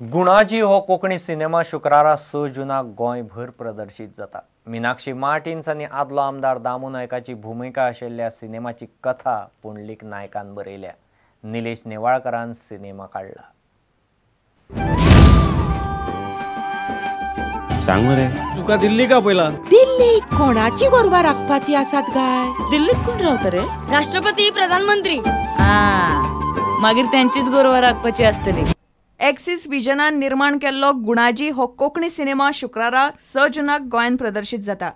गुणाजी हो कोंकणी सिनेमा शुक्रारा 6 जूनाक गोंयभर प्रदर्शित जाता। मीनाक्षी मार्टिन्स आनी आदलो आमदार दामू नायकाची भूमिका आशिल्ल्या सिनेमाची कथा पुंडलीक नायकान बरयल्या। निलेश नेवाळकरान सिनेमा काढला। सांग मरे तुका दिल्ली का पहिला? दिल्ली कोणाची गोरवां राखपाची आसात गाय? दिल्लीत कोण रावता रे? राष्ट्रपती प्रधानमंत्री। मागीर त्यांचीच गोरवां राखपाची आसतली। एक्सिस विजनान निर्माण केल्लो गुणाजी हो कोंकणी सिनेमा शुक्रारा 6 जूनाक गोंयांत प्रदर्शित जाता।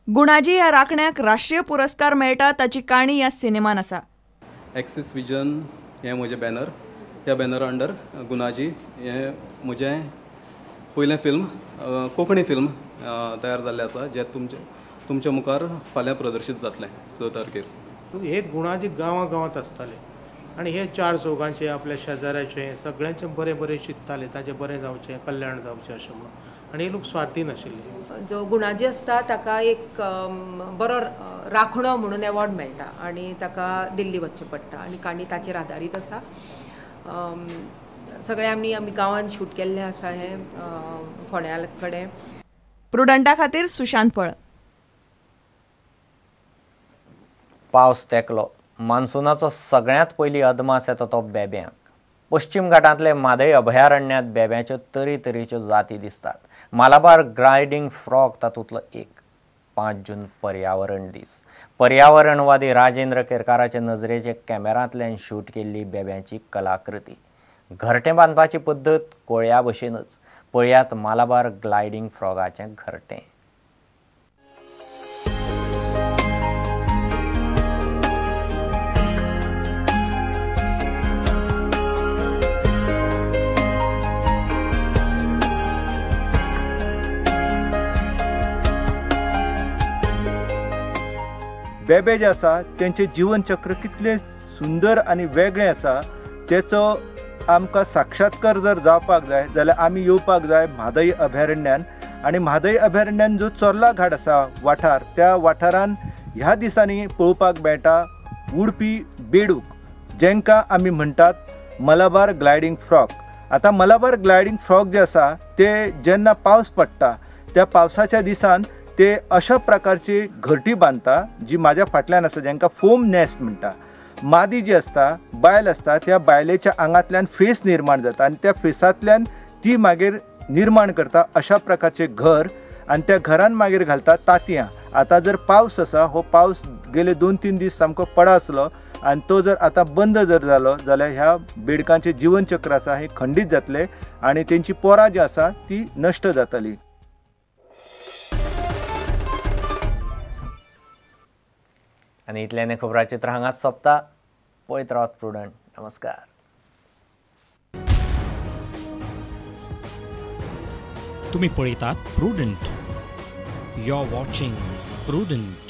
गुणाजी ह्या राखण्याक राष्ट्रीय पुरस्कार मेळटा ताची काणी ह्या सिनेमान आसा। एक्सिस विजन हे म्हजें बॅनर, ह्या बॅनरा अंडर गुणाजी हे म्हजें पयलें फिल्म, कोंकणी फिल्म तयार जाल्लें आसा जें तुमच्या मुखार फाल्यां प्रदर्शीत जातलें 6 तारखेर। हे गुणाजी गांवांत आसताले आनी हे चार चौगांचे आपल्या शेजाऱ्याचे सगळ्यांचे बरें बरें चिंतताले, ताजें बरें जावचें, कल्याण जावचें अशें म्हणून। आनी हे लोक स्वार्थी नाशिल्ले। जो गुणाजी आसता ताका एक बरो राखणो म्हणून एवॉर्ड मेळटा आनी ताका दिल्ली वचचें पडटा आनी काणी ताचेर आदारीत आसा। सगळे आमी गांवांत शूट केल्लें आसा हे फोंड्या कडेन। प्रुडंटा खातीर सुशांत पळ। पावस तेंकलो। मान्सूनाचो सगळ्यांत पयलीं अदमास येता तो बेब्यांक। पश्चिम घाटांतले म्हादय अभयारण्यांत बेब्याच्यो तरेतरेच्यो जाती दिसतात। मालाबार ग्लायडिंग फ्रॉग तातूंतलो एक। 5 जून पर्यावरण दीस। पर्यावरणवादी राजेंद्र केरकाराचे नजरेचे कॅमेरांतल्यान शूट केल्ली बेब्यांची कलाकृती। घरटें बांदपाची पद्दत कोळ्या भशेनच। पळयात मालाबार ग्लायडिंग फ्रॉगाचें घरटें। बेबे जे आसा तेंचें जीवन चक्र कितलें सुंदर आनी वेगळें आसा तेचो आमकां साक्षात्कार जर जावपाक जाय जाल्यार आमी येवपाक जाय म्हादय अभयारण्यान। आनी म्हादय अभयारण्यान जो चोर्ला घाट आसा वाठार, त्या वाठारान ह्या दिसांनी पळोवपाक मेळटा उडपी बेडूक, जेंकां आमी म्हणटात मलाबार ग्लायडिंग फ्रॉग। आतां मलाबार ग्लायडिंग फ्रॉग जे आसा ते जेन्ना पावस पडटा त्या पावसाच्या दिसान ते अशा प्रकारची घरटी बांदता जी म्हाज्या फाटल्यान आसा, जेंकां फोम नेस्ट म्हणटा। मादी जी आसता, बायल आसता, त्या बायलेच्या आंगांतल्यान फेस निर्माण जाता आनी त्या फेसांतल्यान ती मागीर निर्माण करता अशा प्रकारचे घर आनी त्या घरान मागीर घालता तांतयां। आतां जर पावस आसा, हो पावस गेले 2-3 दीस सामको पडा आसलो आनी तो जर आतां बंद जर जालो जाल्यार ह्या बेडकांचें जीवन चक्र आसा हें खंडीत जातलें आनी तेंची पोरां जी आसा ती नश्ट जातली। आनी इतल्यान खबरां चित्र हांगाच सोंपता। पळयत रावत प्रुडंट। नमस्कार। तुम्ही पळयतात Prudent. You are watching prudent.